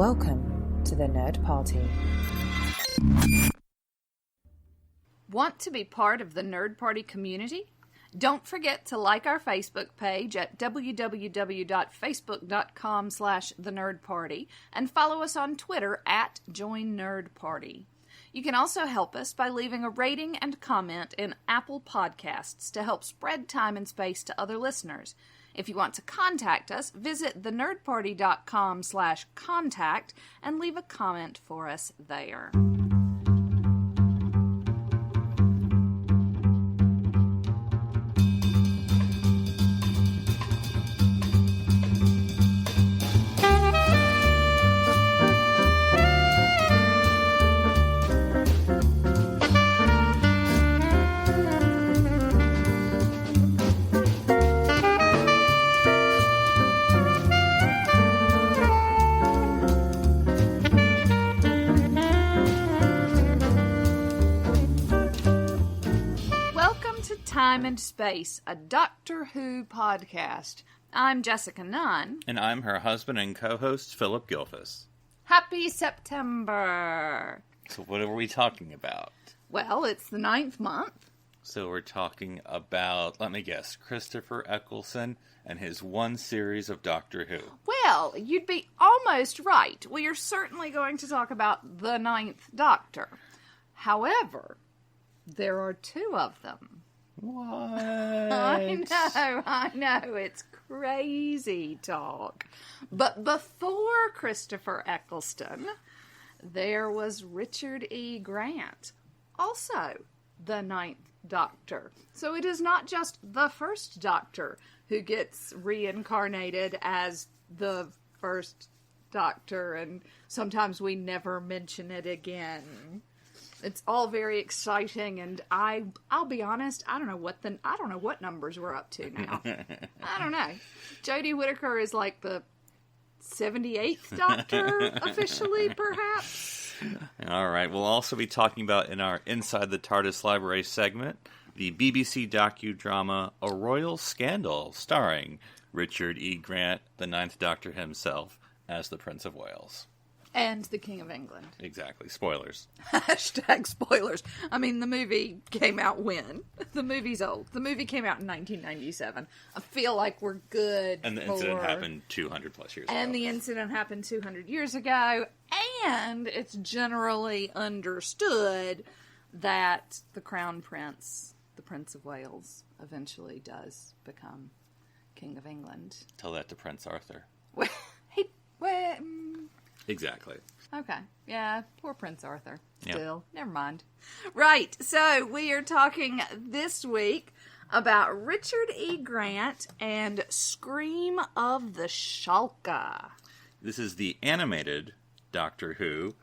Welcome to the Nerd Party. Want to be part of the Nerd Party community? Don't forget to like our Facebook page at www.facebook.com/thenerdparty and follow us on Twitter at JoinNerdParty. You can also help us by leaving a rating and comment in Apple Podcasts to help spread Time and Space to other listeners. If you want to contact us, visit thenerdparty.com/contact and leave a comment for us there. Time and Space, a Doctor Who podcast. I'm Jessica Nunn. And I'm her husband and co-host, Philip Gilfus. Happy September! So what are we talking about? Well, it's the 9th month. So we're talking about, let me guess, Christopher Eccleston and his one series of Doctor Who. Well, you'd be almost right. We are certainly going to talk about the 9th Doctor. However, there are two of them. What? I know, it's crazy talk. But before Christopher Eccleston, there was Richard E. Grant, also the 9th Doctor. So it is not just the first Doctor who gets reincarnated as the first Doctor, and sometimes we never mention it again. It's all very exciting, and I'll be honest, I don't know what numbers we're up to now. I don't know. Jodie Whittaker is like the 78th Doctor, officially, perhaps? All right, we'll also be talking about, in our Inside the TARDIS Library segment, the BBC docudrama A Royal Scandal, starring Richard E. Grant, the 9th Doctor himself, as the Prince of Wales. And the King of England. Exactly. Spoilers. Hashtag spoilers. I mean, the movie came out when? The movie's old. The movie came out in 1997. I feel like we're good. And the incident happened 200 plus years ago. And the incident happened 200 years ago. And it's generally understood that the Crown Prince, the Prince of Wales, eventually does become King of England. Tell that to Prince Arthur. Exactly. Okay. Yeah, poor Prince Arthur. Still. Yep. Never mind. Right. So, we are talking this week about Richard E. Grant and Scream of the Shalka. This is the animated Doctor Who,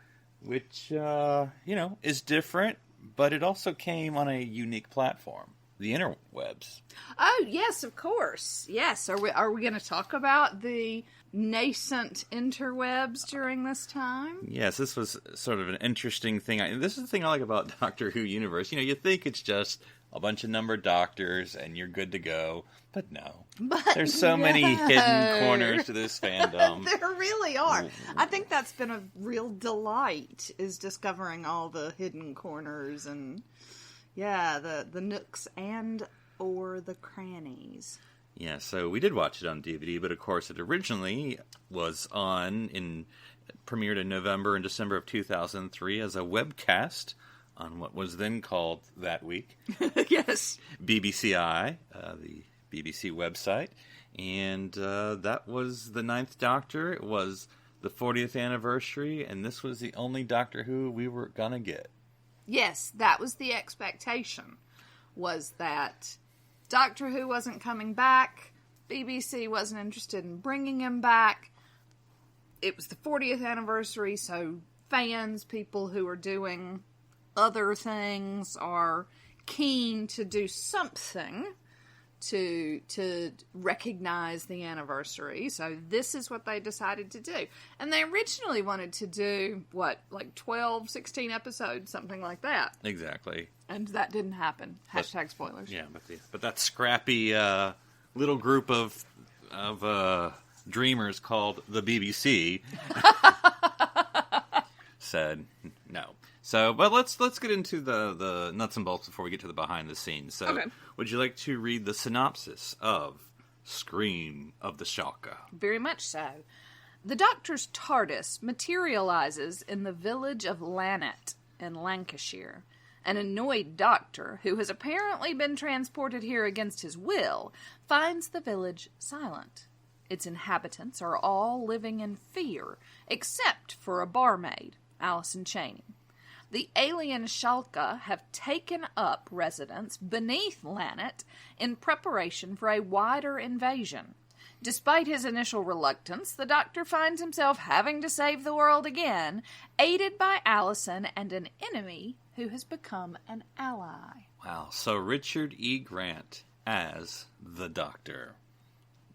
which, is different, but it also came on a unique platform. The interwebs. Oh, yes, of course. Yes. Are we going to talk about the nascent interwebs during this time? Yes, this was sort of an interesting thing. This is the thing I like about Doctor Who Universe. You think it's just a bunch of numbered doctors and you're good to go. But no. There's so many hidden corners to this fandom. There really are. I think that's been a real delight, is discovering all the hidden corners and... yeah, the nooks and or the crannies. Yeah, so we did watch it on DVD, but of course it originally was premiered in November and December of 2003 as a webcast on what was then called that week. Yes. BBCi, the BBC website. And that was the 9th Doctor. It was the 40th anniversary, and this was the only Doctor Who we were going to get. Yes, that was the expectation, was that Doctor Who wasn't coming back, BBC wasn't interested in bringing him back. It was the 40th anniversary, so fans, people who are doing other things, are keen to do something to recognize the anniversary. So this is what they decided to do. And they originally wanted to do, 12, 16 episodes, something like that. Exactly. And that didn't happen. Hashtag spoilers. Yeah, but that scrappy little group of dreamers called the BBC said no. So, but let's get into the nuts and bolts before we get to the behind the scenes. So, Okay. Would you like to read the synopsis of Scream of the Shalka? Very much so. The Doctor's TARDIS materializes in the village of Lannet in Lancashire. An annoyed doctor, who has apparently been transported here against his will, finds the village silent. Its inhabitants are all living in fear, except for a barmaid, Alison Cheney. The alien Shalka have taken up residence beneath Lannet in preparation for a wider invasion. Despite his initial reluctance, the Doctor finds himself having to save the world again, aided by Alison and an enemy who has become an ally. Wow. So Richard E. Grant as the Doctor.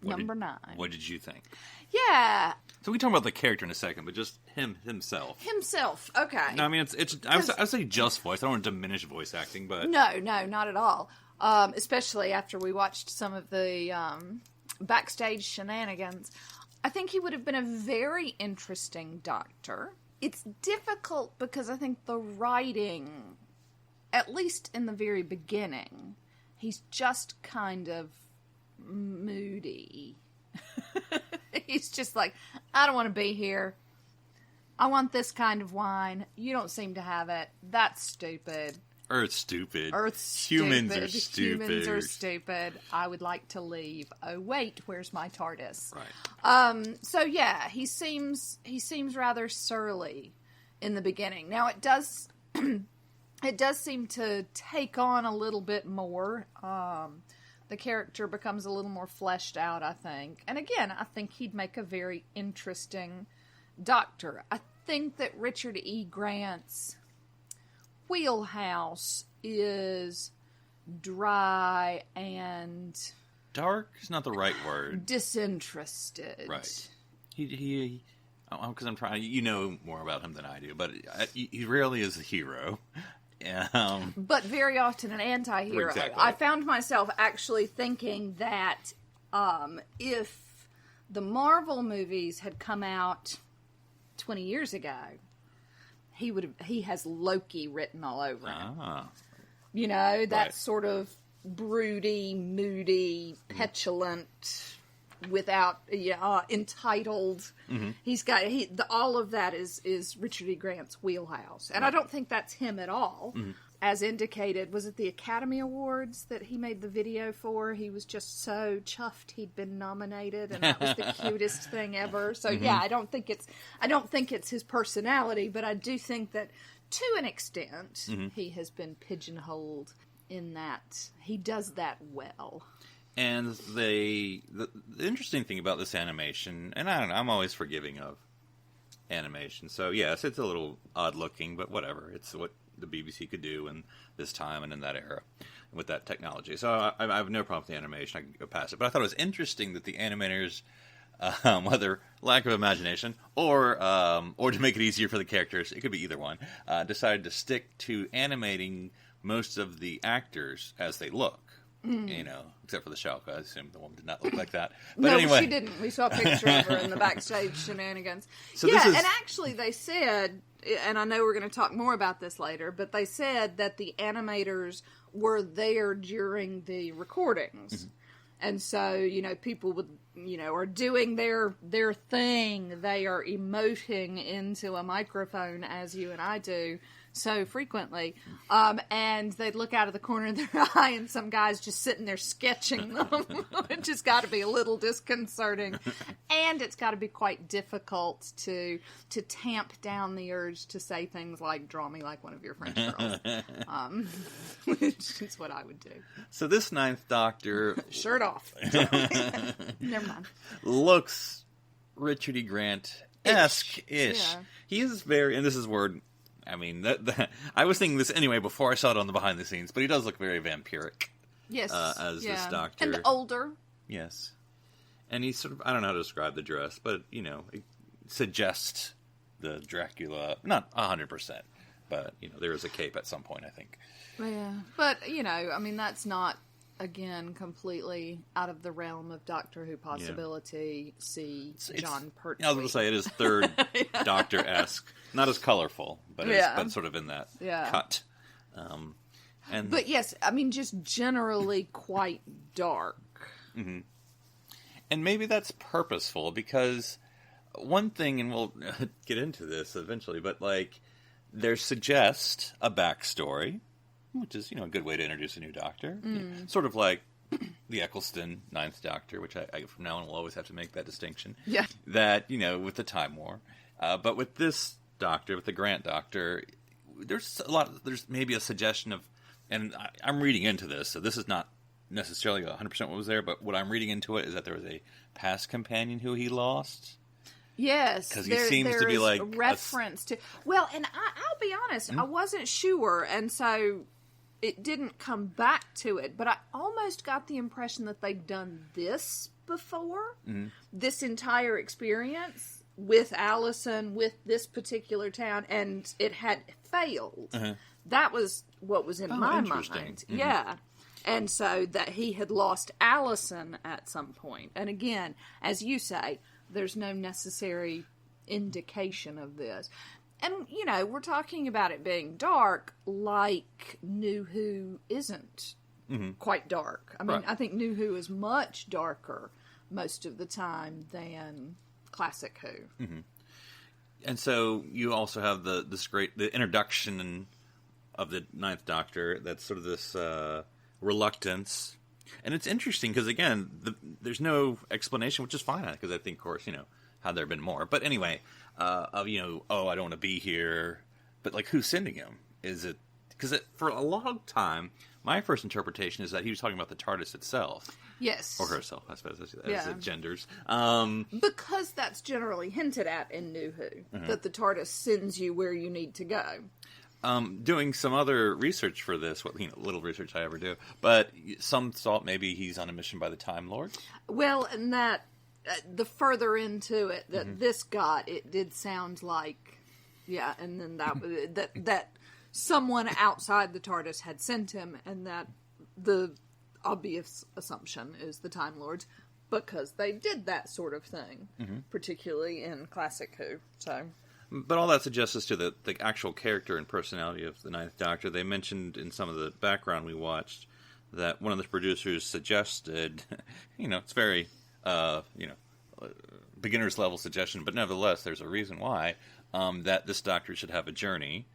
Number 9. What did you think? Yeah. So we can talk about the character in a second, but just himself. Himself. Okay. No, I mean, it's I would say just voice. I don't want to diminish voice acting, but... No, not at all. Especially after we watched some of the backstage shenanigans. I think he would have been a very interesting Doctor. It's difficult because I think the writing, at least in the very beginning, he's just kind of moody. He's just like, I don't want to be here. I want this kind of wine. You don't seem to have it. That's stupid. Earth's stupid. Humans are stupid. Humans are stupid. I would like to leave. Oh wait, where's my TARDIS? Right. So yeah, he seems rather surly in the beginning. Now it does seem to take on a little bit more. The character becomes a little more fleshed out, I think. And again, I think he'd make a very interesting Doctor. I think that Richard E. Grant's wheelhouse is dry and... Dark is not the right word. Disinterested. Right. He because I'm trying... You know more about him than I do, but he rarely is a hero. But very often an anti-hero. Exactly. I found myself actually thinking that if the Marvel movies had come out 20 years ago, he has Loki written all over him. You know, that Right. sort of broody, moody, petulant, without entitled. Mm-hmm. He's got all of that is Richard E. Grant's wheelhouse, and I don't think that's him at all. Mm-hmm. As indicated, was it the Academy Awards that he made the video for? He was just so chuffed he'd been nominated, and that was the cutest thing ever. So yeah, I don't think it's his personality, but I do think that to an extent he has been pigeonholed in that he does that well. And the interesting thing about this animation, and I don't know, I'm always forgiving of animation. So yes, it's a little odd looking, but whatever. It's what the BBC could do in this time and in that era with that technology. So I have no problem with the animation. I can go past it. But I thought it was interesting that the animators, whether lack of imagination or to make it easier for the characters, it could be either one, decided to stick to animating most of the actors as they look. You know, except for the Shalka. I assume the woman did not look like that. But no, anyway. she didn't. We saw a picture of her in the backstage shenanigans. So yeah, this is... and actually they said, and I know we're going to talk more about this later, but they said that the animators were there during the recordings. Mm-hmm. And so, you know, people would, are doing their thing. They are emoting into a microphone as you and I do so frequently. And they'd look out of the corner of their eye and some guy's just sitting there sketching them, which has got to be a little disconcerting. And it's got to be quite difficult to tamp down the urge to say things like, draw me like one of your French girls. Which is what I would do. So this Ninth Doctor... Shirt off. Never mind. Looks Richard E. Grant-esque-ish. Yeah. He is very... And this is word... I mean, I was thinking this anyway before I saw it on the behind the scenes, but he does look very vampiric. Yes. As this Doctor. And older. Yes. And he's sort of... I don't know how to describe the dress, but, it suggests the Dracula... Not 100%, but, there is a cape at some point, I think. Yeah. But, I mean, that's not again, completely out of the realm of Doctor Who possibility. See John Pertwee. I was going to say it is third Doctor-esque. Not as colorful, but sort of in that cut. But yes, I mean, just generally quite dark. Mm-hmm. And maybe that's purposeful, because one thing, and we'll get into this eventually, but like, there suggests a backstory, which is, a good way to introduce a new Doctor. Sort of like the Eccleston Ninth Doctor, which I from now on will always have to make that distinction. Yeah. That, with the Time War. But with this Doctor, with the Grant Doctor, there's maybe a suggestion of, and I'm reading into this, so this is not necessarily 100% what was there, but what I'm reading into it is that there was a past companion who he lost. Yes, because he seems to be like a reference to. Well, and I'll be honest, I wasn't sure, and so it didn't come back to it. But I almost got the impression that they'd done this before, this entire experience with Allison, with this particular town, and it had failed. That was what was in my mind. Yeah. And so that he had lost Allison at some point. And again, as you say, there's no necessary indication of this. And, we're talking about it being dark, like New Who isn't quite dark. I mean, I think New Who is much darker most of the time than Classic Who. And so you also have the introduction of the Ninth Doctor. That's sort of this reluctance. And it's interesting because, again, there's no explanation, which is fine, because I think, of course, had there been more. But anyway, I don't want to be here. But, like, who's sending him? Is it... Because for a long time, my first interpretation is that he was talking about the TARDIS itself. Yes. Or herself, I suppose, as it genders. Because that's generally hinted at in New Who, that the TARDIS sends you where you need to go. Doing some other research for this, little research I ever do, but some thought maybe he's on a mission by the Time Lords. Well, and that, the further into it that this got, it did sound like, and then that someone outside the TARDIS had sent him, and that the obvious assumption is the Time Lords, because they did that sort of thing, particularly in Classic Who, so... But all that suggests us to the actual character and personality of the Ninth Doctor. They mentioned in some of the background we watched that one of the producers suggested, it's very, beginner's level suggestion, but nevertheless, there's a reason why, that this Doctor should have a journey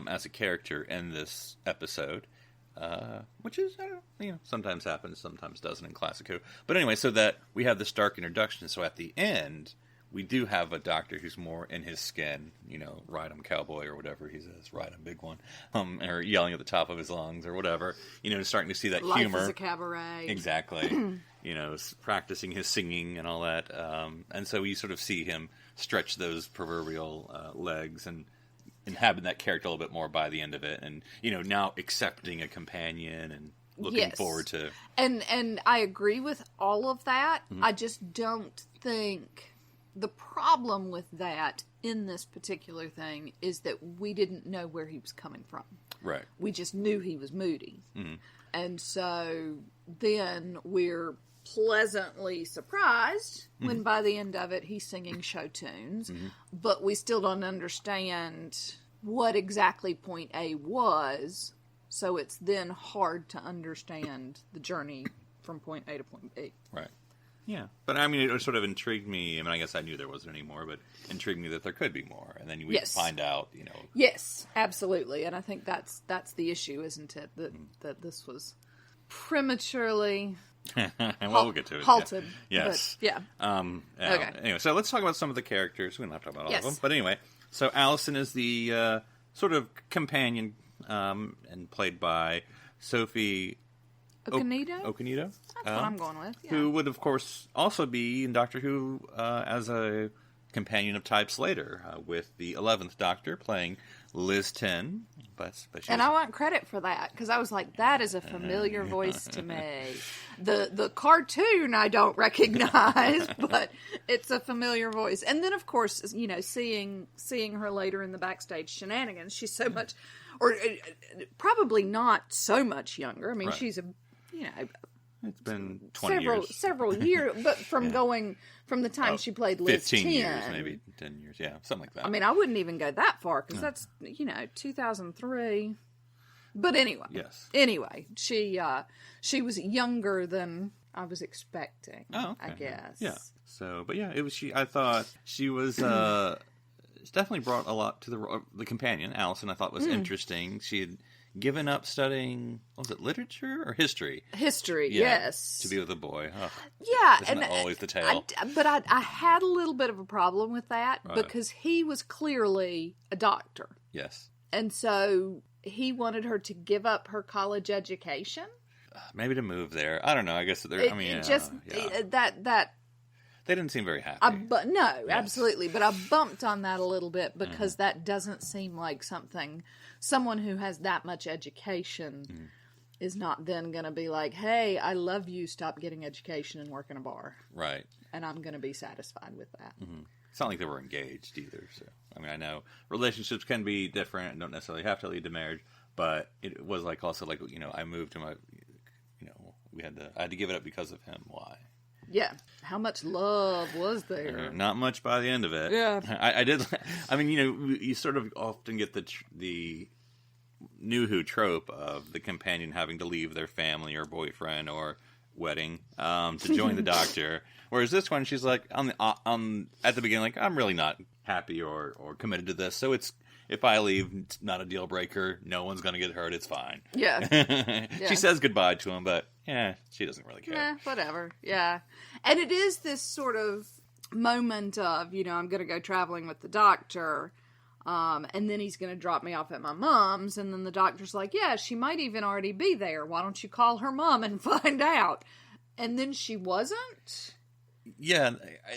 as a character in this episode, which is, sometimes happens, sometimes doesn't in Classic Who. But anyway, so that we have this dark introduction, so at the end... We do have a Doctor who's more in his skin, ride 'em cowboy or whatever he says, ride 'em big one, or yelling at the top of his lungs or whatever, starting to see that Life humor. Life is a cabaret. Exactly. Practicing his singing and all that. And so you sort of see him stretch those proverbial legs and inhabit that character a little bit more by the end of it. And, now accepting a companion and looking forward to... And I agree with all of that. I just don't think... The problem with that in this particular thing is that we didn't know where he was coming from. Right. We just knew he was moody. And so then we're pleasantly surprised when by the end of it he's singing show tunes, but we still don't understand what exactly point A was, so it's then hard to understand the journey from point A to point B. Right. Yeah, but I mean, it sort of intrigued me. I mean, I guess I knew there wasn't any more, but intrigued me that there could be more, and then we find out, Yes, absolutely, and I think that's the issue, isn't it? That this was prematurely we'll get to it. Halted. Yeah. Yes. But, okay. Anyway, so let's talk about some of the characters. We don't have to talk about all of them, but anyway, so Allison is the sort of companion, and played by Sophie. Okonedo? That's what I'm going with. Yeah. Who would, of course, also be in Doctor Who as a companion of Type Slater, with the 11th Doctor playing Liz Ten. And I want credit for that, because I was like, that is a familiar voice to me. The cartoon I don't recognize, but it's a familiar voice. And then, of course, seeing her later in the backstage shenanigans, she's so much, or probably not so much younger. I mean, she's a It's been 20 years. Several years, but from the time she played Liz 15 years, maybe 10 years. Yeah, something like that. I mean, I wouldn't even go that far because that's, 2003. But anyway. Yes. Anyway, she was younger than I was expecting, I guess. Yeah. So, but yeah, I thought she was, she definitely brought a lot to the companion, Allison, I thought was interesting. She had given up studying, what was it, literature or history? History, yes. To be with a boy. Oh, yeah. isn't that always the tale? But I had a little bit of a problem with that because he was clearly a doctor. Yes. And so he wanted her to give up her college education. Maybe to move there. I don't know. I guess that they didn't seem very happy. Absolutely. But I bumped on that a little bit because that doesn't seem like someone who has that much education is not then going to be like, hey, I love you, stop getting education and work in a bar. Right. And I'm going to be satisfied with that. Mm-hmm. It's not like they were engaged either. So, I mean, I know relationships can be different and don't necessarily have to lead to marriage, but it was like also like, I moved to my, I had to give it up because of him. Why? Yeah. How much love was there? Not much by the end of it. Yeah. I did. I mean, you sort of often get the New Who trope of the companion having to leave their family or boyfriend or wedding to join the doctor. Whereas this one, she's like at the beginning, like, I'm really not happy or committed to this. So if I leave, it's not a deal breaker. No one's going to get hurt. It's fine. Yeah. She says goodbye to him, but she doesn't really care. Whatever. Yeah. And it is this sort of moment of, I'm going to go traveling with the doctor. And then he's going to drop me off at my mom's. And then the doctor's like, yeah, she might even already be there. Why don't you call her mom and find out? And then she wasn't. Yeah,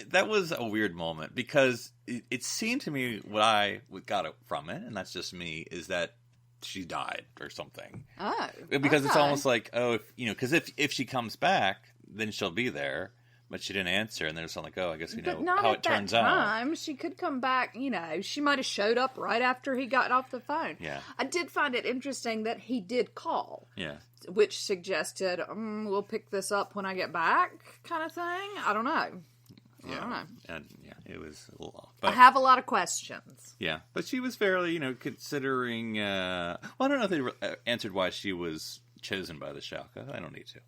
that was a weird moment because it seemed to me what I got from it, and that's just me, is that she died or something. Oh, because it's almost like, because if she comes back, then she'll be there. But she didn't answer, and there's something like, I guess we know how it turns out. She could come back, she might have showed up right after he got off the phone. Yeah. I did find it interesting that he did call. Yeah. Which suggested, we'll pick this up when I get back, kind of thing. I don't know. I don't know. And it was a little off. But, I have a lot of questions. Yeah, but she was fairly, considering, I don't know if they answered why she was chosen by the Shalka. I don't need to.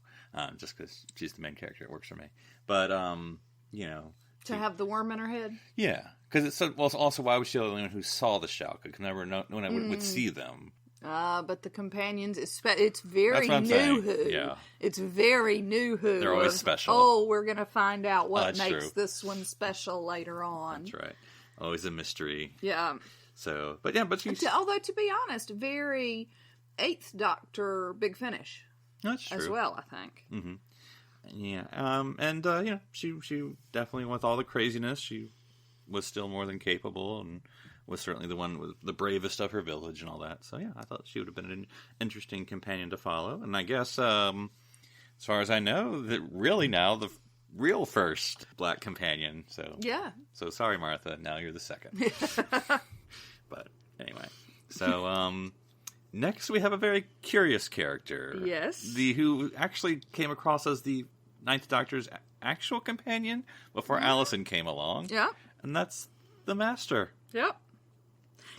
Just because she's the main character, it works for me. But, to have the worm in her head? Yeah. Because also, why was she the only one who saw the Shalka? Because no one would see them. But the companions, it's very New Who. Yeah. It's very New Who. They're always special. Oh, we're going to find out what makes true. this one special later on. That's right. Always a mystery. Yeah. So, but she's... Although, to be honest, very 8th Doctor Big Finish. That's true. As well, I think. Mm-hmm. Yeah. She definitely, with all the craziness, she was still more than capable and was certainly the one with the bravest of her village and all that. So, yeah, I thought she would have been an interesting companion to follow. And I guess, as far as I know, that really now the real first black companion. So, yeah. So, sorry, Martha. Now you're the second. But, anyway. So, next, we have a very curious character. Yes. Who actually came across as the 9th Doctor's actual companion before Allison came along. Yeah. And that's the Master. Yep.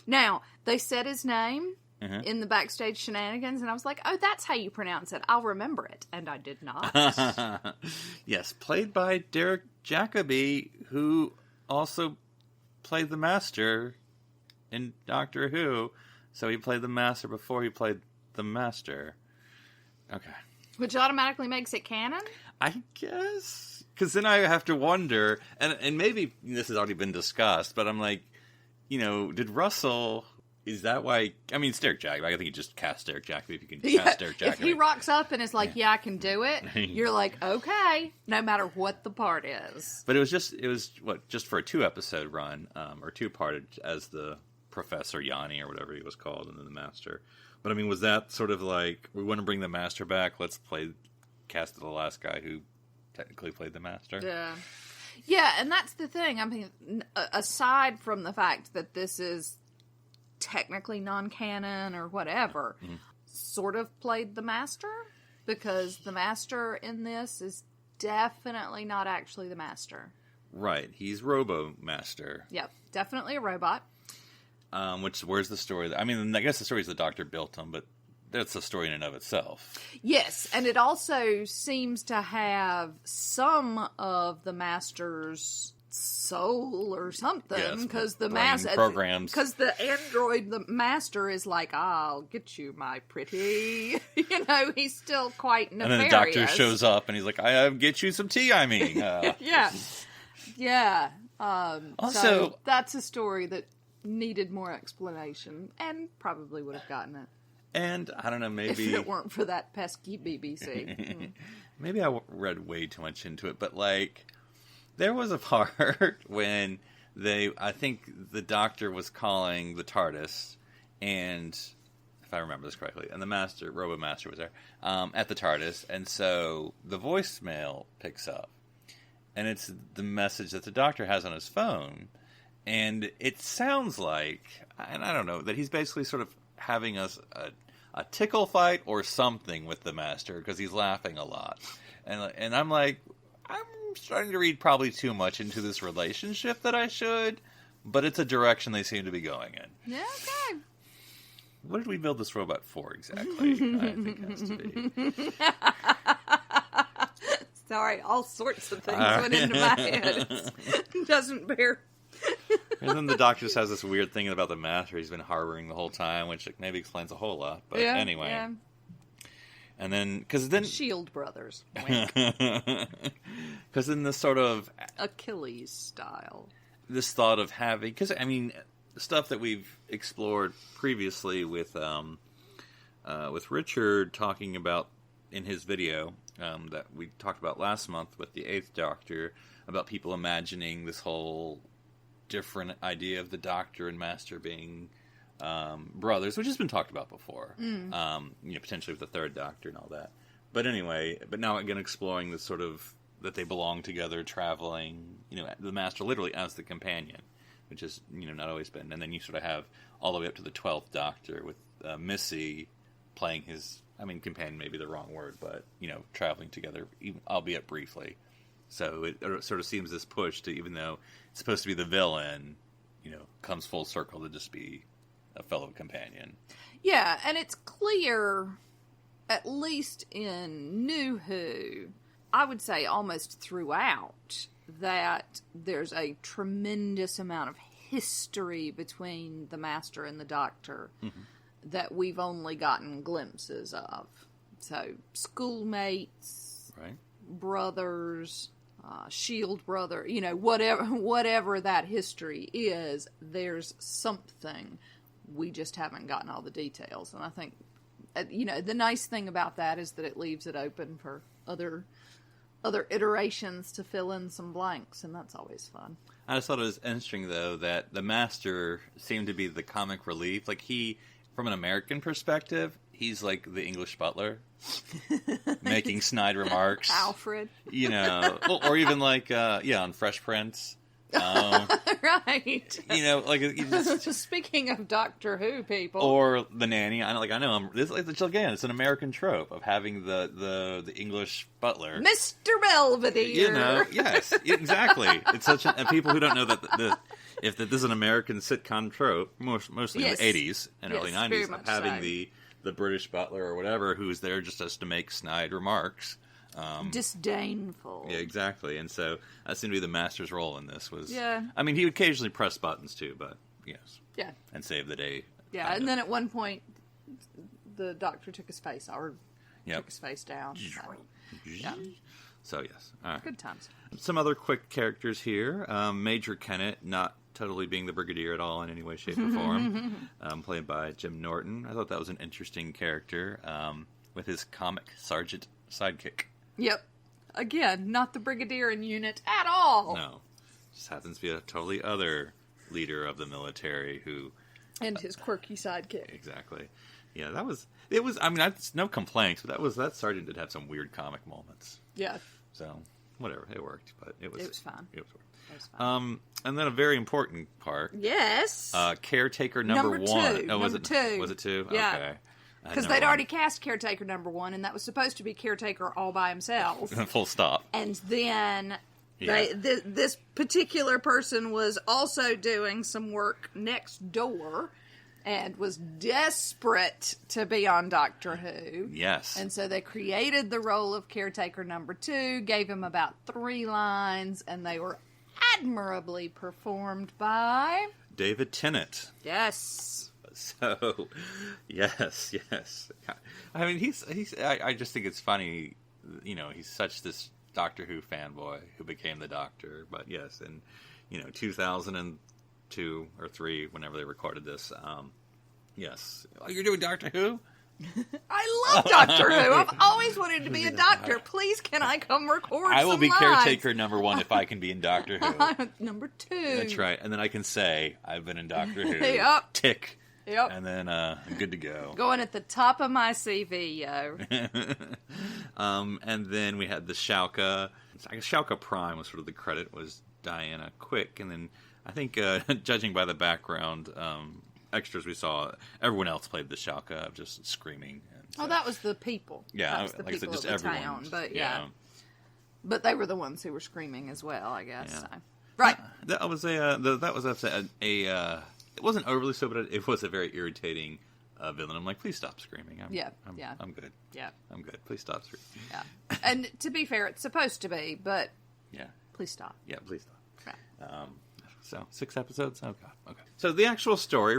Now, they said his name in the backstage shenanigans, and I was like, oh, that's how you pronounce it. I'll remember it. And I did not. Yes, played by Derek Jacobi, who also played the Master in Doctor Who. So he played the Master before he played the Master. Okay. Which automatically makes it canon? I guess. Because then I have to wonder, and maybe this has already been discussed, but I'm like, did Russell... Is that why... I mean, it's Derek Jacobi. I think you just cast Derek Jacobi if you can cast Derek Jacobi. If he rocks up and is like, I can do it, you're like, okay, no matter what the part is. But it was just for a 2-episode run, or 2-parted as the Professor Yanni or whatever he was called, and then the Master. But I mean, was that sort of like, we want to bring the Master back, let's cast the last guy who technically played the Master? Yeah. Yeah, and that's the thing. I mean, aside from the fact that this is technically non-canon or whatever, sort of played the Master, because the Master in this is definitely not actually the Master. Right. He's Robo Master. Yep. Definitely a robot. Where's the story? I mean, I guess the story is the Doctor built him, but that's a story in and of itself. Yes, and it also seems to have some of the Master's soul or something, because the Master programs. Because the android, the Master, is like, "I'll get you, my pretty." He's still quite nefarious. And then the Doctor shows up, and he's like, "I'll get you some tea." I mean, yeah. Also, so that's a story that needed more explanation, and probably would have gotten it. And I don't know, maybe if it weren't for that pesky BBC. Maybe I read way too much into it, but there was a part when I think the Doctor was calling the TARDIS, and if I remember this correctly, and the Robo Master was there at the TARDIS, and so the voicemail picks up, and it's the message that the Doctor has on his phone, and it sounds like, and I don't know, that he's basically sort of having a tickle fight or something with the Master, because he's laughing a lot, and I'm like, I'm starting to read probably too much into this relationship that I should, but it's a direction they seem to be going in. Yeah, okay. What did we build this robot for exactly? I think it has to be. Sorry, all sorts of things went into my head. It doesn't bear. And then the Doctor just has this weird thing about the Master he's been harboring the whole time, which maybe explains a whole lot. But anyway. Yeah. And then, because then... Shield brothers. Because then this sort of... Achilles style. This thought of having... Because, I mean, stuff that we've explored previously with Richard talking about in his video that we talked about last month with the 8th Doctor, about people imagining this whole different idea of the Doctor and Master being... brothers, which has been talked about before, potentially with the 3rd Doctor and all that. But anyway, now again exploring this sort of that they belong together, traveling. The Master literally as the companion, which is not always been. And then you sort of have all the way up to the 12th Doctor with Missy playing his. I mean, companion may be the wrong word, but traveling together, albeit briefly. So it sort of seems this push to, even though it's supposed to be the villain, comes full circle to just be a fellow companion. Yeah, and it's clear, at least in New Who, I would say almost throughout, that there's a tremendous amount of history between the Master and the Doctor that we've only gotten glimpses of. So, schoolmates, right, brothers, shield brother, whatever that history is, there's something. We just haven't gotten all the details. And I think, the nice thing about that is that it leaves it open for other iterations to fill in some blanks, and that's always fun. I just thought it was interesting, though, that the Master seemed to be the comic relief. Like, he, from an American perspective, he's like the English butler, making snide remarks. Alfred. Or even on Fresh Prince. Right. Speaking of Doctor Who people, or the nanny, I know. It's an American trope of having the English butler, Mr. Belvedere. Yes, exactly. It's such and people who don't know that if this is an American sitcom trope, mostly in the 80s and early 90s, of having the British butler or whatever who's there just to make snide remarks. Disdainful. Yeah, exactly. And so that seemed to be the Master's role in this. Yeah. I mean, he would occasionally press buttons too, but yes. Yeah. And save the day. Yeah, and then at one point, the Doctor took his face took his face down. Yeah. So yes. All right. Good times. Some other quick characters here. Major Kennett, not totally being the Brigadier at all in any way, shape, or form. Played by Jim Norton. I thought that was an interesting character with his comic sergeant sidekick. Yep. Again, not the Brigadier in unit at all. No. Just happens to be a totally other leader of the military who... And his quirky sidekick. Exactly. Yeah, it was, I mean, no complaints, but that sergeant did have some weird comic moments. Yeah. So, whatever, it worked, but it was fun. It was fun. And then a very important part. Yes. Caretaker number 1. Two. Oh, was number it 2. Was it 2? Yeah. Okay. Because they'd already cast Caretaker #1, and that was supposed to be Caretaker all by himself. Full stop. And then this particular person was also doing some work next door and was desperate to be on Doctor Who. Yes. And so they created the role of Caretaker #2, gave him about 3 lines, and they were admirably performed by David Tennant. Yes. So, yes. I mean, I just think it's funny, he's such this Doctor Who fanboy who became the Doctor. But yes, in, 2002 or 3, whenever they recorded this, yes. Oh, you're doing Doctor Who? I love Doctor Who. I've always wanted to be a doctor. Please, can I come record I will some be lines? Caretaker #1 if I can be in Doctor Who. #2. That's right. And then I can say, I've been in Doctor Who. Yep. Tick. Yep. And then I'm good to go. Going at the top of my CV, yo. And then we had the Shalka. I guess Shalka Prime was sort of the credit, was Diana Quick. And then I think, judging by the background extras we saw, everyone else played the Shalka, just screaming. And so, that was the people. Yeah, that was the like people I said, just of the everyone. town. But yeah. But they were the ones who were screaming as well, I guess. Yeah. So. Right. That was it wasn't overly so, but it was a very irritating villain. I'm like, please stop screaming. I'm good. Yeah. I'm good. Please stop screaming. Yeah. And to be fair, it's supposed to be, but please stop. Yeah, please stop. Right. So, 6 episodes? Oh, God. Okay. So, the actual story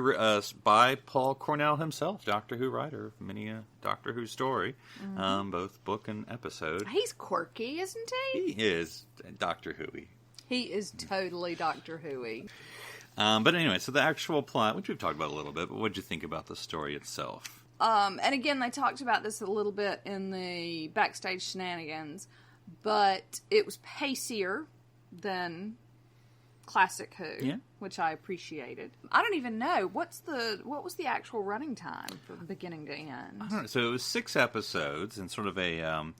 by Paul Cornell himself, Doctor Who writer of many a Doctor Who story, both book and episode. He's quirky, isn't he? He is Doctor Who-y. He is totally Doctor Who-y. But anyway, so the actual plot, which we've talked about a little bit, but what did you think about the story itself? And again, they talked about this a little bit in the backstage shenanigans, but it was pacier than classic Who, which I appreciated. I don't even know what was the actual running time from beginning to end. I don't know. So it was 6 episodes and sort of a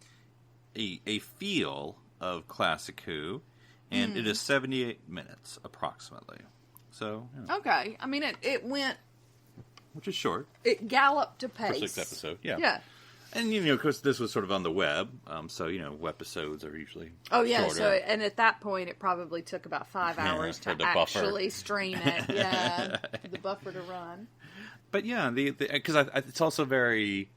feel of classic Who, and it is 78 minutes approximately. So okay, I mean it went, which is short. It galloped a pace For 6 episodes, yeah. Yeah. And, of course, this was sort of on the web, so, webisodes are usually yeah, shorter. so, and at that point, it probably took about 5 hours to actually stream it, for the buffer to run. But, yeah, because it's also very,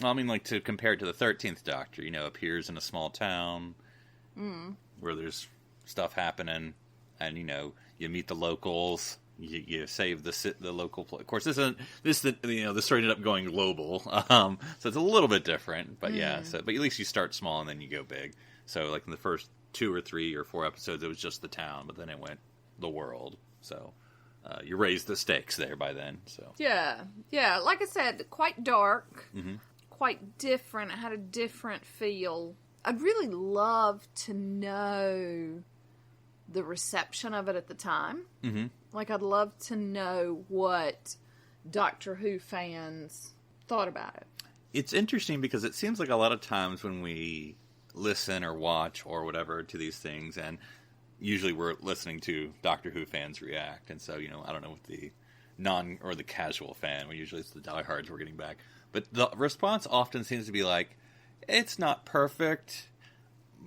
to compare it to the 13th Doctor, appears in a small town where there's stuff happening, and, you meet the locals. You save the local. Of course, the story ended up going global, so it's a little bit different. But but at least you start small and then you go big. So like in the first 2 or 3 or 4 episodes, it was just the town, but then it went the world. So you raised the stakes there by then. So yeah. Like I said, quite dark, quite different. It had a different feel. I'd really love to know the reception of it at the time. Like, I'd love to know what Doctor Who fans thought about it. It's interesting because it seems like a lot of times when we listen or watch or whatever to these things, and usually we're listening to Doctor Who fans react, and so, I don't know what the or the casual fan, usually it's the diehards we're getting back, but the response often seems to be like, it's not perfect,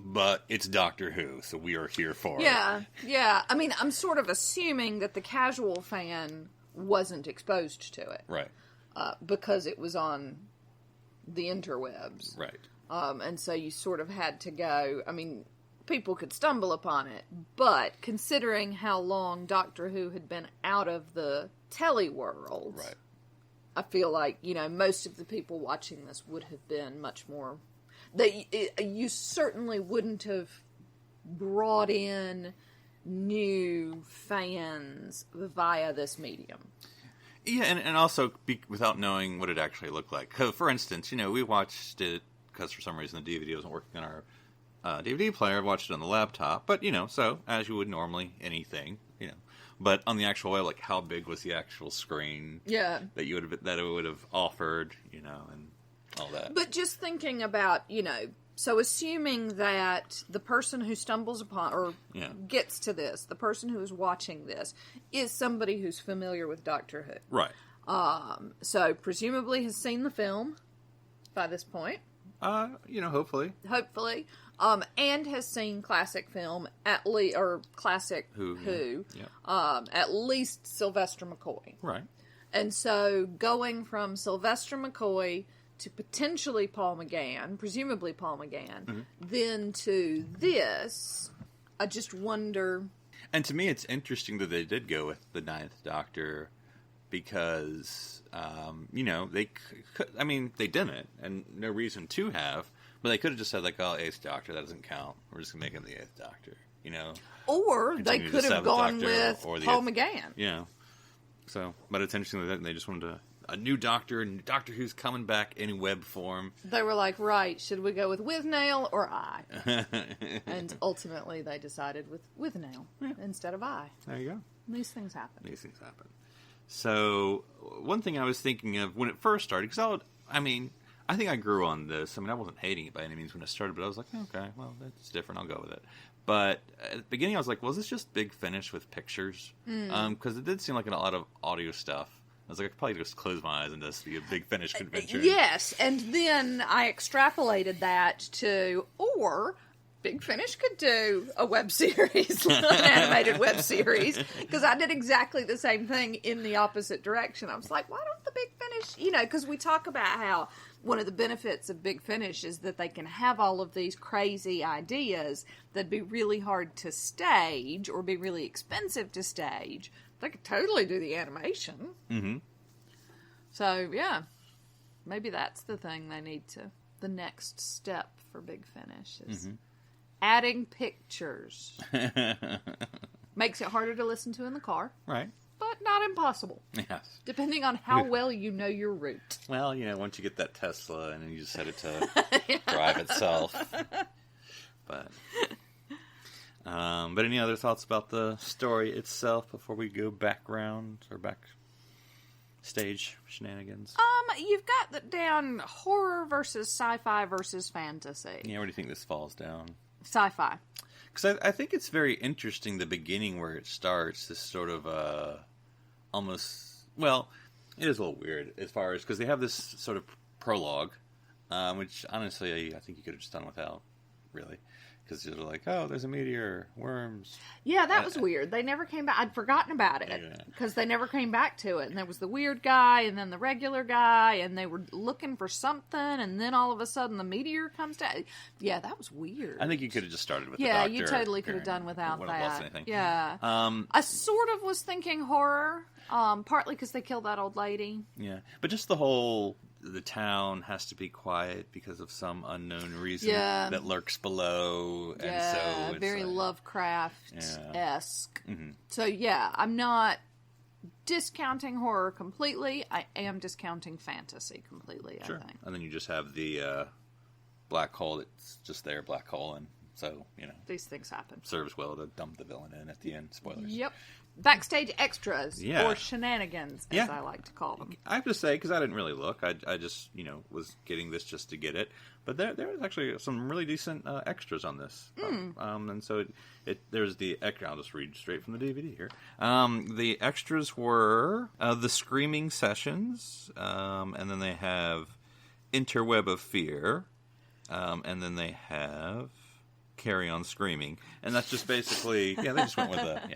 but it's Doctor Who, so we are here for it. Yeah. I mean, I'm sort of assuming that the casual fan wasn't exposed to it. Right. Because it was on the interwebs. Right. And so you sort of had to go, I mean, people could stumble upon it, but considering how long Doctor Who had been out of the telly world, right. I feel like, most of the people watching this would have been much more... you certainly wouldn't have brought in new fans via this medium. Yeah, and also without knowing what it actually looked like. For instance, we watched it because for some reason the DVD wasn't working on our DVD player. I watched it on the laptop, but so as you would normally anything, But on the actual web, like how big was the actual screen? Yeah, that it would have offered, and all that. But just thinking about, so assuming that the person who stumbles upon or gets to this, the person who is watching this, is somebody who's familiar with Doctor Who. Right. So presumably has seen the film by this point. Hopefully. Hopefully. And has seen classic film, classic Who. Yeah. At least Sylvester McCoy. Right. And so going from Sylvester McCoy to potentially Paul McGann, presumably Paul McGann, then to this, I just wonder. And to me, it's interesting that they did go with the Ninth Doctor because, they didn't, and no reason to have, but they could have just said, like, oh, Eighth Doctor, that doesn't count. We're just going to make him the Eighth Doctor, Or they could have gone with Paul McGann. Yeah. So, but it's interesting that they just wanted a new Doctor, and Doctor Who's coming back in web form. They were like, right, should we go with Withnail or I? And ultimately they decided with Withnail instead of I. There you go. These things happen. So, one thing I was thinking of when it first started, because I think I grew on this. I wasn't hating it by any means when it started, but I was like, okay, well, that's different. I'll go with it. But at the beginning, I was like, well, is this just Big Finish with pictures? Because it did seem like a lot of audio stuff. I was like, I could probably just close my eyes and just be a Big Finish convention. Yes, and then I extrapolated that to, or Big Finish could do a web series, an animated web series, because I did exactly the same thing in the opposite direction. I was like, why don't the Big Finish, because we talk about how one of the benefits of Big Finish is that they can have all of these crazy ideas that'd be really hard to stage or be really expensive to stage. They could totally do the animation. Mm-hmm. So, yeah, maybe that's the thing they need to, the next step for Big Finish is adding pictures. Makes it harder to listen to in the car. Right. But not impossible. Yes. Depending on how well you know your route. Well, once you get that Tesla and then you just set it to drive itself. But any other thoughts about the story itself before we go background or backstage shenanigans? You've got down horror versus sci-fi versus fantasy. Yeah, where do you think this falls down? Sci-fi. Because I think it's very interesting, the beginning where it starts, this sort of almost, well, it is a little weird as far as, because they have this sort of prologue, which honestly I think you could have just done without, really. Because you're like, oh, there's a meteor, worms. Yeah, that was weird. They never came back. I'd forgotten about it. Because they never came back to it. And there was the weird guy, and then the regular guy, and they were looking for something, and then all of a sudden the meteor comes down. Yeah, that was weird. I think you could have just started with the Doctor. Yeah, you totally could have done without that. Lost anything. Yeah. I sort of was thinking horror, partly because they killed that old lady. Yeah, but just the town has to be quiet because of some unknown reason that lurks below. And so it's very Lovecraft-esque. Mm-hmm. So, I'm not discounting horror completely. I am discounting fantasy completely, I think. And then you just have the black hole that's just there, black hole, and so, these things happen. Serves well to dump the villain in at the end. Spoilers. Yep. Backstage extras, or shenanigans, as I like to call them. I have to say, because I didn't really look, I just, was getting this just to get it. But there was actually some really decent extras on this. And so there's the extra. I'll just read straight from the DVD here. The extras were the Screaming Sessions, and then they have Interweb of Fear, and then they have Carry On Screaming, and that's just basically they just went with that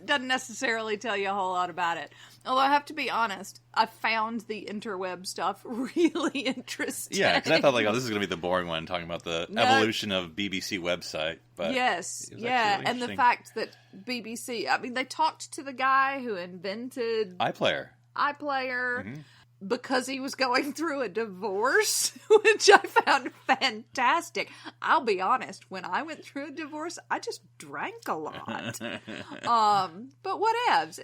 doesn't necessarily tell you a whole lot about it. Although I have to be honest, I found the interweb stuff really interesting. Yeah, because I thought this is going to be the boring one talking about the evolution of BBC website. But yes, and the fact that BBC, they talked to the guy who invented iPlayer. Mm-hmm. Because he was going through a divorce, which I found fantastic. I'll be honest, when I went through a divorce, I just drank a lot. But whatevs.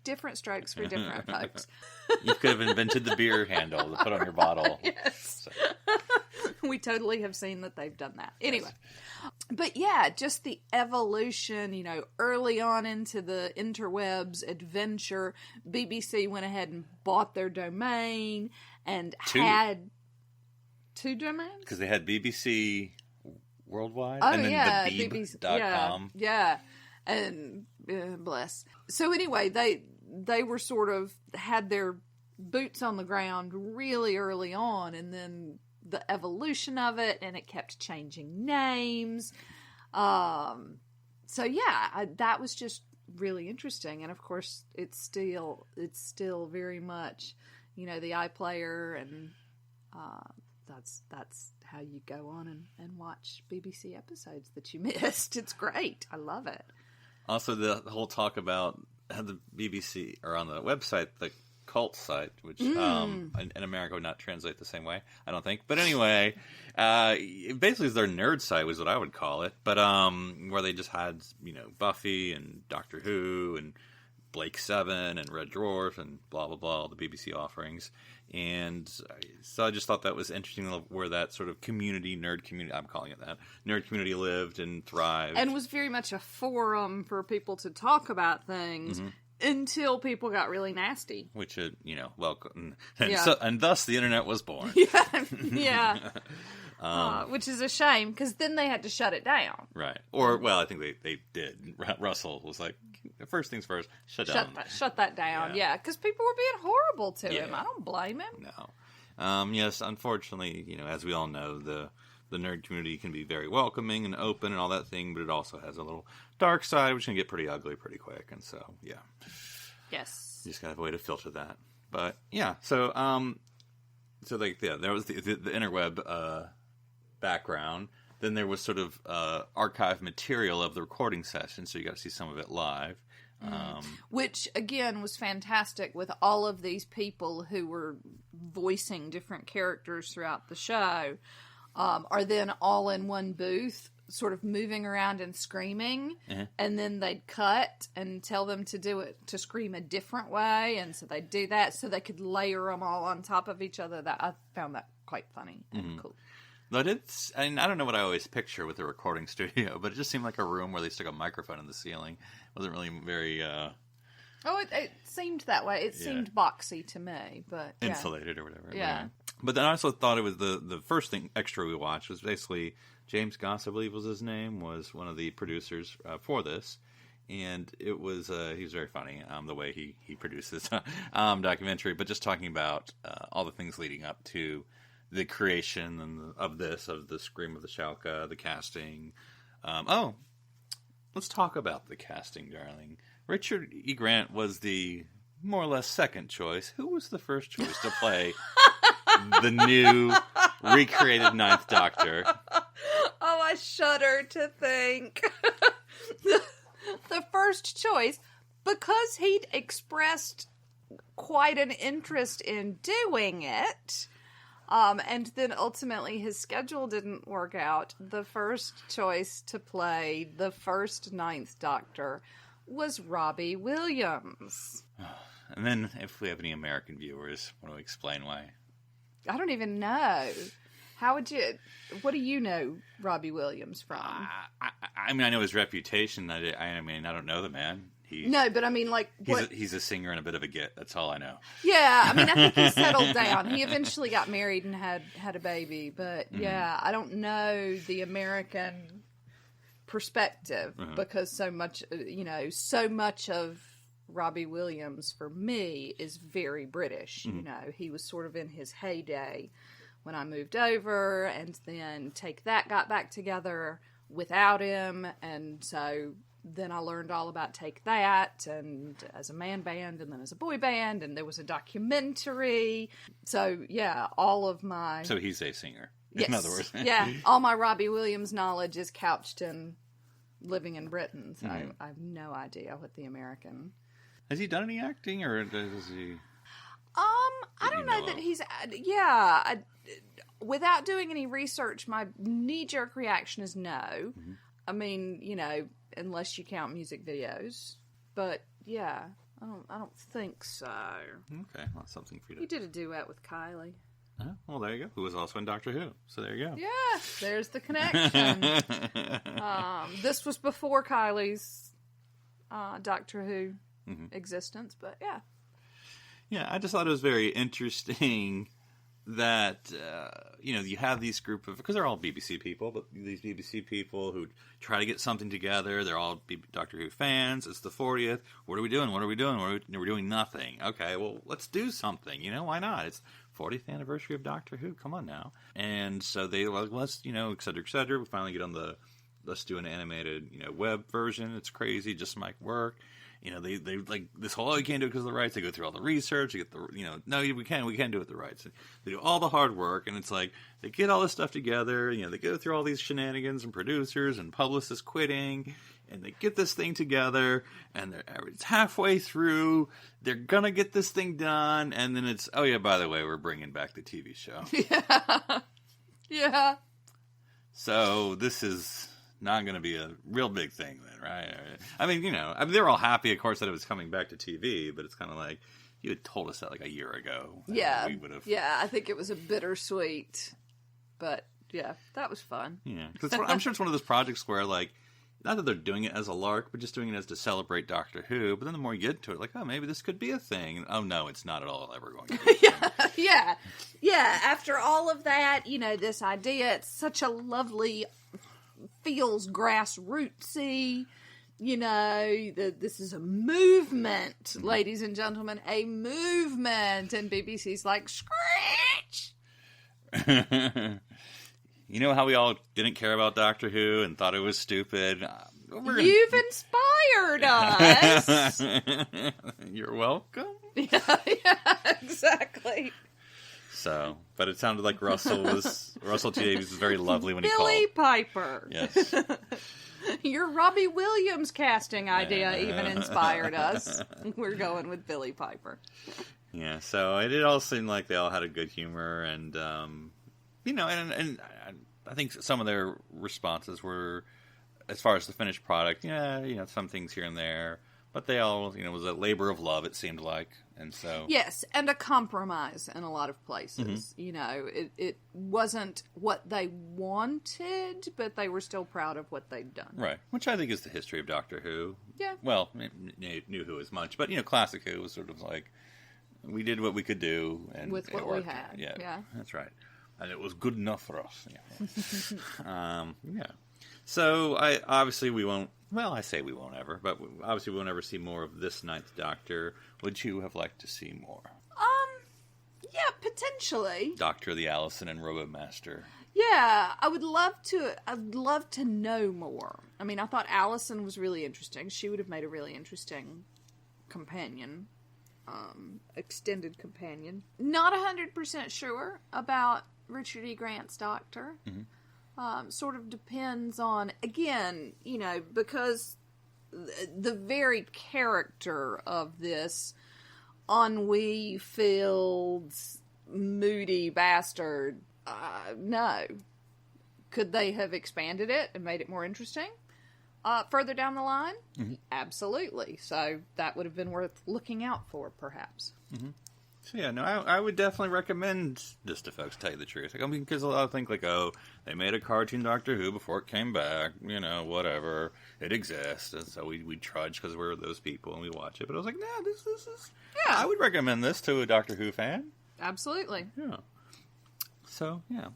Different strokes for different folks. You could have invented the beer handle to put on your bottle. Yes. So. We totally have seen that they've done that. Anyway. But just the evolution, early on into the interwebs adventure, BBC went ahead and bought their domain and had two domains? Because they had BBC Worldwide and then the Beeb.com. Yeah. And bless. So anyway, they were sort of had their boots on the ground really early on, and then the evolution of it, and it kept changing names. So yeah, that was just really interesting. And of course, it's still very much, the iPlayer, and that's how you go on and watch BBC episodes that you missed. It's great. I love it. Also, the whole talk about how the BBC, or on the website, the cult site, which in America would not translate the same way, I don't think. But anyway, basically it's their nerd site was what I would call it. But where they just had, Buffy and Doctor Who and Blake Seven and Red Dwarf and blah, blah, blah, all the BBC offerings. And so I just thought that was interesting where that sort of nerd community, I'm calling it that, nerd community lived and thrived. And was very much a forum for people to talk about things until people got really nasty. Which, welcome. And thus the internet was born. Yeah. Which is a shame, because then they had to shut it down. Right. Or, well, I think they did. Russell was like, first things first, shut that down. Yeah, because people were being horrible to him. I don't blame him. No. Yes, unfortunately, as we all know, the nerd community can be very welcoming and open and all that thing, but it also has a little dark side, which can get pretty ugly pretty quick. And so, yeah. Yes. You just gotta have a way to filter that. But, yeah, so, there was the interweb background. Then there was sort of archive material of the recording session, so you got to see some of it live. Which, again, was fantastic with all of these people who were voicing different characters throughout the show, are then all in one booth, sort of moving around and screaming, and then they'd cut and tell them to scream a different way, and so they'd do that so they could layer them all on top of each other. I found that quite funny and cool. But I don't know what I always picture with a recording studio, but it just seemed like a room where they stuck a microphone in the ceiling. It wasn't really very... it seemed that way. It seemed boxy to me, but... Yeah. Insulated or whatever. Yeah. But then I also thought it was the first thing extra we watched was basically James Goss, I believe was his name, was one of the producers for this. And it was, he was very funny, the way he produced this documentary, but just talking about all the things leading up to the creation of the Scream of the Shalka, the casting. Let's talk about the casting, darling. Richard E. Grant was the more or less second choice. Who was the first choice to play the new recreated Ninth Doctor? Oh, I shudder to think. The first choice, because he'd expressed quite an interest in doing it, and then ultimately his schedule didn't work out. The first choice to play the first Ninth Doctor was Robbie Williams. And then, if we have any American viewers, want to explain why? I don't even know. What do you know Robbie Williams from? I mean, I know his reputation. I don't know the man. No, but I mean, like... He's a singer and a bit of a git. That's all I know. Yeah, I mean, I think he settled down. He eventually got married and had a baby. But, yeah, I don't know the American perspective because so much of Robbie Williams, for me, is very British. He was sort of in his heyday when I moved over, and then Take That got back together without him, and so... Then I learned all about Take That, and as a man band, and then as a boy band, and there was a documentary. So, yeah, all of my... So he's a singer, yes, in other words. Yeah, all my Robbie Williams knowledge is couched in living in Britain, so I have no idea what the American... Has he done any acting, or does he... I don't know that he's... Yeah, without doing any research, my knee-jerk reaction is no. I mean, unless you count music videos. But, yeah, I don't think so. Okay, well, that's something for you to... He did a duet with Kylie. Well, there you go. Who was also in Doctor Who. So there you go. Yeah, there's the connection. This was before Kylie's Doctor Who existence, but yeah. Yeah, I just thought it was very interesting that, you have these group of, because they're all BBC people, but these BBC people who try to get something together. They're all Doctor Who fans. It's the 40th. What are we doing? We're doing nothing. Okay, well, let's do something. Why not? It's 40th anniversary of Doctor Who. Come on now. And so they were like, let's, et cetera, et cetera. We finally get on let's do an animated, web version. It's crazy. Just might work. They like this whole, you can't do it because of the rights. They go through all the research. You get the, no, we can't do it with the rights. They do all the hard work, and it's like they get all this stuff together. They go through all these shenanigans and producers and publicists quitting, and they get this thing together, and it's halfway through. They're gonna get this thing done, and then it's, oh yeah, by the way, we're bringing back the TV show. Yeah. So this is not going to be a real big thing then, right? I mean, they're all happy, of course, that it was coming back to TV, but it's kind of like, you had told us that like a year ago. Yeah. We would have. Yeah, I think it was a bittersweet, but yeah, that was fun. Yeah. Because I'm sure it's one of those projects where, like, not that they're doing it as a lark, but just doing it as to celebrate Doctor Who. But then the more you get to it, like, oh, maybe this could be a thing. Oh, no, it's not at all ever going to be a thing. Yeah. After all of that, this idea, it's such a lovely, feels grassrootsy. This is a movement, ladies and gentlemen, a movement. And BBC's like, screech! You know how we all didn't care about Doctor Who and thought it was stupid? You've inspired us! You're welcome. Yeah, exactly. So, but it sounded like Russell T Davies was very lovely when he called. Billy Piper. Yes. Your Robbie Williams casting idea even inspired us. We're going with Billy Piper. Yeah, so it all seemed like they all had a good humor, and and I think some of their responses were, as far as the finished product, some things here and there, but they all, it was a labor of love, it seemed like, and so... Yes, and a compromise in a lot of places. It wasn't what they wanted, but they were still proud of what they'd done. Right, which I think is the history of Doctor Who. Yeah. Well, New Who as much, but, classic Who was sort of like, we did what we could do, and with what we had. Yeah, that's right. And it was good enough for us. Yeah. So, we won't... Well, I say we won't ever, but obviously we won't ever see more of this Ninth Doctor. Would you have liked to see more? Yeah, potentially. Doctor the Allison and Robomaster. Yeah, I'd love to know more. I mean, I thought Allison was really interesting. She would have made a really interesting companion. Extended companion. Not 100% sure about Richard E. Grant's Doctor. Sort of depends on, again, because the very character of this ennui-filled, moody bastard, no. Could they have expanded it and made it more interesting? Further down the line? Absolutely. So that would have been worth looking out for, perhaps. So yeah, no, I would definitely recommend this to folks, to tell you the truth. Like, I mean, because a lot of think like, oh, they made a cartoon Doctor Who before it came back, whatever, it exists, and so we trudge because we're those people and we watch it. But I was like, nah, this is, Yeah. I would recommend this to a Doctor Who fan. Absolutely. Yeah. So, yeah.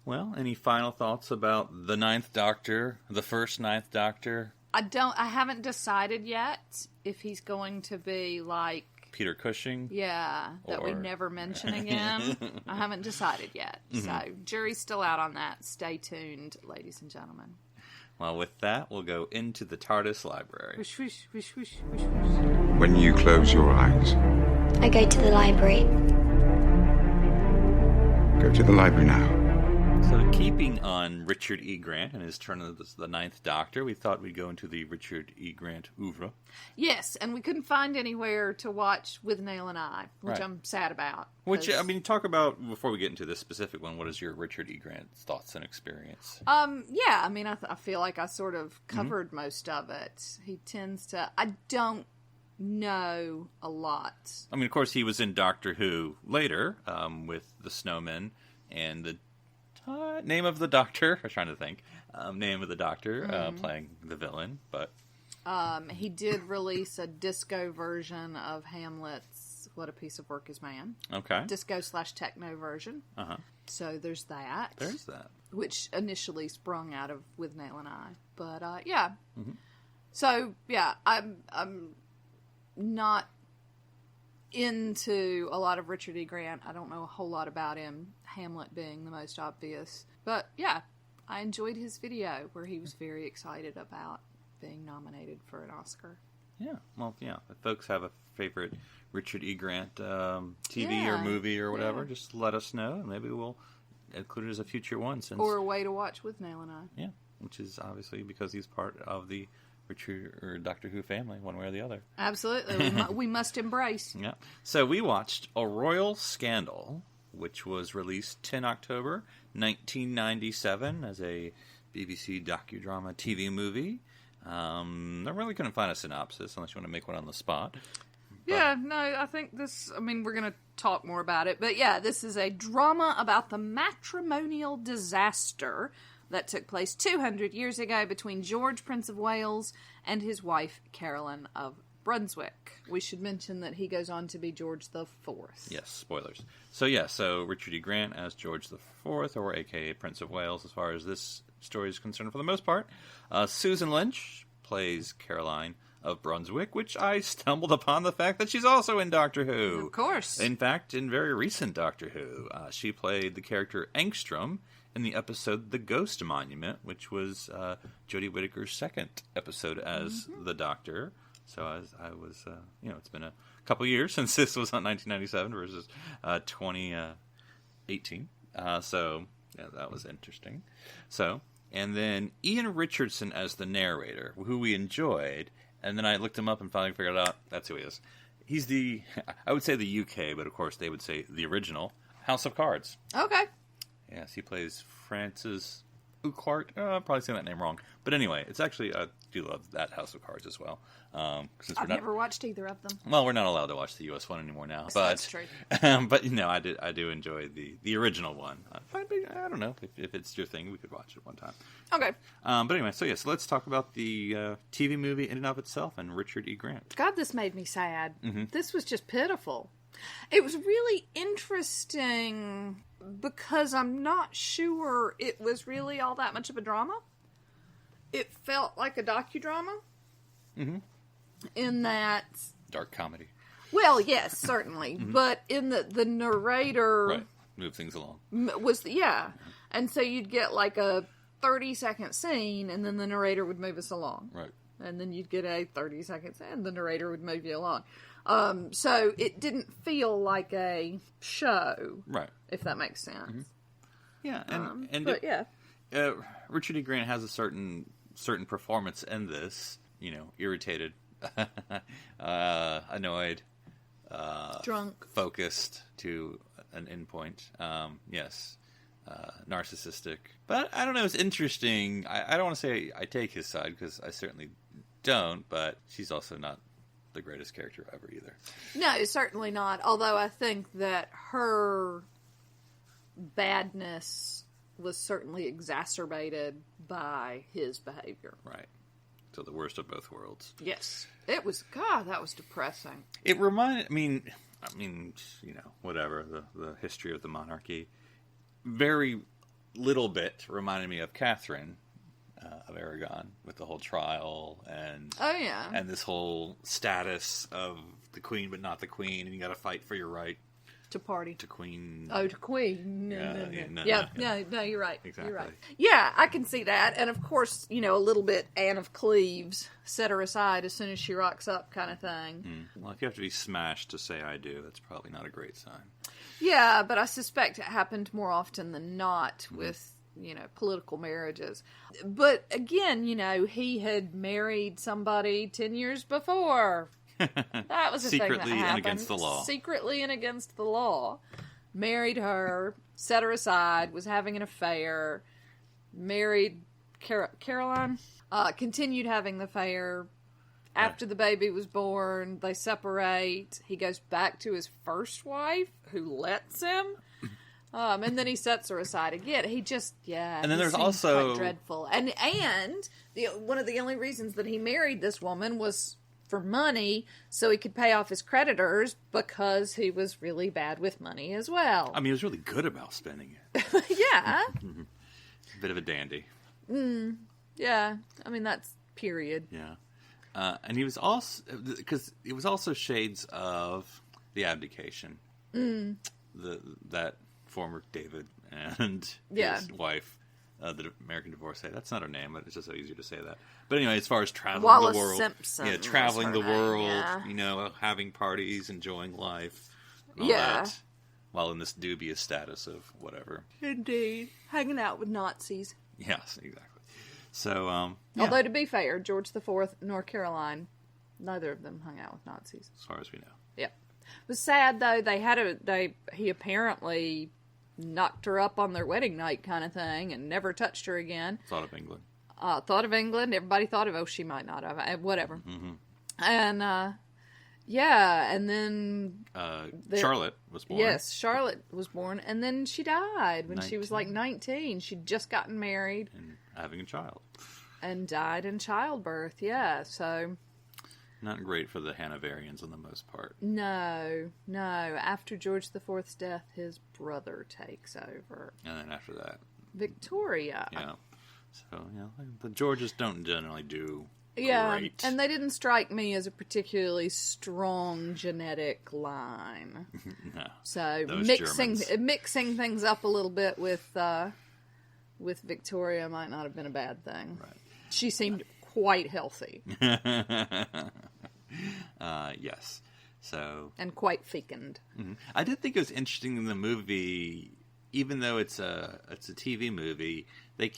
Well, any final thoughts about the Ninth Doctor, the first Ninth Doctor? I haven't decided yet if he's going to be like Peter Cushing? Yeah, that we never mention again. I haven't decided yet. So, jury's still out on that. Stay tuned, ladies and gentlemen. Well, with that, we'll go into the TARDIS library. Whoosh, whoosh, whoosh, whoosh, whoosh, whoosh. When you close your eyes, I go to the library. go to the library now. So, keeping on Richard E. Grant and his turn as the Ninth Doctor, we thought we'd go into the Richard E. Grant oeuvre. Yes, and we couldn't find anywhere to watch with Nail and I, which I'm sad about. Which, I mean, talk about, before we get into this specific one, what is your Richard E. Grant thoughts and experience? Yeah, I mean, I feel like I sort of covered most of it. He tends to... I don't know a lot. I mean, of course, he was in Doctor Who later, with the Snowmen and the name of the Doctor. I was trying to think. Name of the Doctor, playing the villain, but... he did release a disco version of Hamlet's What a Piece of Work Is Man. Okay. Disco/techno version. Uh-huh. So there's that. There's that. Which initially sprung out of With Nail and I. But, yeah. Mm-hmm. So, yeah, I'm not into a lot of Richard E. Grant. I don't know a whole lot about him, Hamlet being the most obvious. But, yeah, I enjoyed his video where he was very excited about being nominated for an Oscar. Yeah, well, yeah. If folks have a favorite Richard E. Grant TV or movie or whatever, just let us know, and maybe we'll include it as a future one. Or a way to watch With Nail and I. Yeah, which is obviously because he's part of the Richard or Doctor Who family, one way or the other. Absolutely. We must embrace. Yeah. So we watched A Royal Scandal, which was released 10 October 1997 as a BBC docudrama TV movie. I really couldn't find a synopsis unless you want to make one on the spot. Yeah, no, I think we're going to talk more about it. But yeah, this is a drama about the matrimonial disaster that took place 200 years ago between George, Prince of Wales, and his wife, Caroline of Brunswick. We should mention that he goes on to be George the Fourth. Yes, spoilers. So Richard E. Grant as George the Fourth, or a.k.a. Prince of Wales, as far as this story is concerned for the most part. Susan Lynch plays Caroline of Brunswick, which I stumbled upon the fact that she's also in Doctor Who. Of course. In fact, in very recent Doctor Who, she played the character Engstrom in the episode The Ghost Monument, which was Jodie Whittaker's second episode as the Doctor. So I was, it's been a couple years since this was on 1997 versus 2018. So, yeah, that was interesting. So, and then Ian Richardson as the narrator, who we enjoyed. And then I looked him up and finally figured out that's who he is. He's I would say the UK, but of course they would say the original, House of Cards. Okay. Yes, he plays Francis Urquhart. I'm probably saying that name wrong. But anyway, it's actually, I do love that House of Cards as well. I've never watched either of them. Well, we're not allowed to watch the US one anymore now. So that's true. But, I do enjoy the original one. I don't know. If it's your thing, we could watch it one time. Okay. But anyway, so let's talk about the TV movie in and of itself and Richard E. Grant. God, this made me sad. Mm-hmm. This was just pitiful. It was really interesting because I'm not sure it was really all that much of a drama. It felt like a docudrama. Mm-hmm. In that... Dark comedy. Well, yes, certainly. Mm-hmm. But in the narrator... Right. Move things along. And so you'd get like a 30-second scene, and then the narrator would move us along. Right. And then you'd get a 30-second scene, and the narrator would move you along. So it didn't feel like a show, right? If that makes sense. Mm-hmm. Yeah, Richard E. Grant has a certain performance in this. Irritated, annoyed, drunk, focused to an endpoint. Yes, narcissistic. But I don't know. It's interesting. I don't want to say I take his side because I certainly don't. But she's also not the greatest character ever either. No, certainly not. Although I think that her badness was certainly exacerbated by his behavior. Right. So the worst of both worlds. Yes. It was, God, that was depressing. It reminded, whatever, the history of the monarchy, very little bit reminded me of Catherine of Aragon with the whole trial and and this whole status of the queen but not the queen, and you got to fight for your right to party to queen. Oh, to queen. No. You're right. Exactly. You're right. Yeah, I can see that, and of course, a little bit Anne of Cleves, set her aside as soon as she rocks up, kind of thing. Well, if you have to be smashed to say I do, that's probably not a great sign. Yeah, but I suspect it happened more often than not with political marriages. But again, he had married somebody 10 years before. That was a thing that happened. Secretly and against the law. Secretly and against the law. Married her, set her aside, was having an affair, married Caroline, continued having the affair. After the baby was born, they separate. He goes back to his first wife, who lets him. And then he sets her aside again. He just, And then there's also quite dreadful. And one of the only reasons that he married this woman was for money so he could pay off his creditors because he was really bad with money as well. I mean, he was really good about spending it. Yeah. A bit of a dandy. Yeah. I mean, that's period. Yeah. And he was also, because it was also shades of the abdication. That former David and his wife, the American divorcee. That's not her name, but it's just so easier to say that. But anyway, as far as traveling Wallace the world. Simpson. Yeah, traveling the was her name, world, yeah. you know, having parties, enjoying life, and all Yeah. that. While in this dubious status of whatever. Indeed. Hanging out with Nazis. Yes, exactly. So, yeah, Although, to be fair, George IV, North Carolina, neither of them hung out with Nazis. as far as we know. Yeah. It was sad, though. He apparently knocked her up on their wedding night kind of thing and never touched her again. Thought of England. Thought of England. Everybody thought of, she might not have. Whatever. Mm-hmm. And, yeah, and then... Charlotte was born. Yes, Charlotte was born, and then she died when she was like 19. She'd just gotten married. And having a child. And died in childbirth, yeah, so... Not great for the Hanoverians on the most part. No. After George IV's death, his brother takes over. And then after that... Victoria. Yeah. So, the Georges don't generally do Yeah, great. and they didn't strike me as a particularly strong genetic line. No. So Those mixing things up a little bit with Victoria might not have been a bad thing. Right. She seemed quite healthy. Yes. So. And quite fecund. Mm-hmm. I did think it was interesting in the movie, even though it's a TV movie, they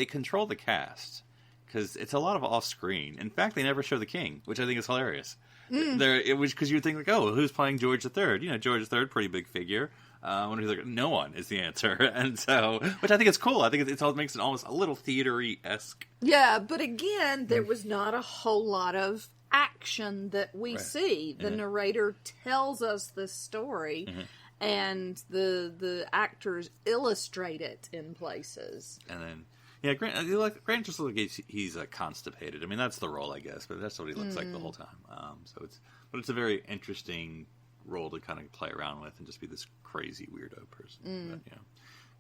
control the cast. Because it's a lot of off-screen. In fact, they never show the king, which I think is hilarious. Because you would think, like, oh, who's playing George III? You know, George III, pretty big figure. I wonder who's like, no one is the answer. And so, which I think is cool. I think it makes it almost a little theater-y-esque. Yeah, but again, there was not a whole lot of action that we see. The narrator tells us this story, and the actors illustrate it in places. And then... Yeah, Grant just looks like he's constipated. I mean, that's the role, I guess, but that's what he looks like the whole time. But it's a very interesting role to kind of play around with and just be this crazy weirdo person. But,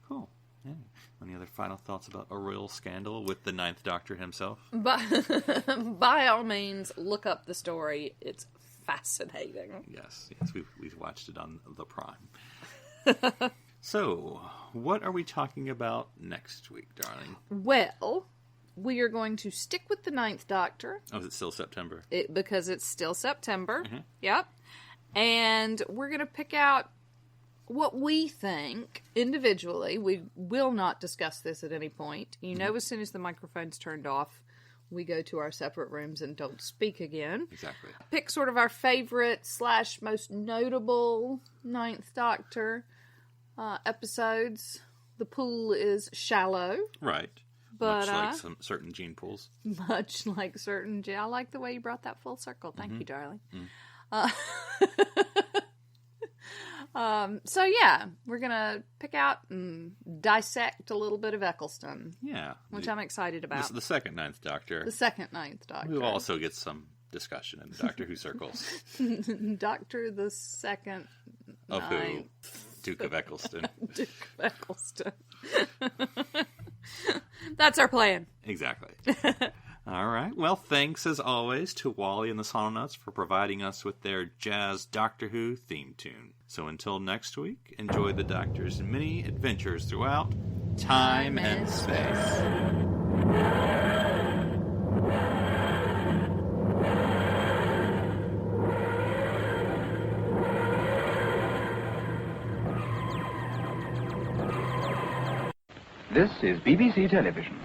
cool. Yeah. Any other final thoughts about A Royal Scandal with the Ninth Doctor himself? By all means, look up the story. It's fascinating. Yes, we've watched it on the Prime. So, what are we talking about next week, darling? Well, we are going to stick with the Ninth Doctor. Oh, is it still September? Because it's still September. Yep. And we're going to pick out what we think individually. We will not discuss this at any point. You know, as soon as the microphone's turned off, we go to our separate rooms and don't speak again. Exactly. Pick sort of our favorite / most notable Ninth Doctor episodes. The pool is shallow. Right. But, much like some certain gene pools. Much like certain... I like the way you brought that full circle. Thank you, darling. So, yeah, we're going to pick out and dissect a little bit of Eccleston. Yeah. Which I'm excited about. The second Ninth Doctor. The second Ninth Doctor. Who also gets some discussion in the Doctor Who circles. Doctor the Second Of Ninth. who? Duke of Eccleston. Duke of Eccleston. That's our plan. Exactly. All right. Well, thanks as always to Wally and the Sononauts for providing us with their jazz Doctor Who theme tune. So until next week, enjoy the Doctor's many adventures throughout time and space. This is BBC Television.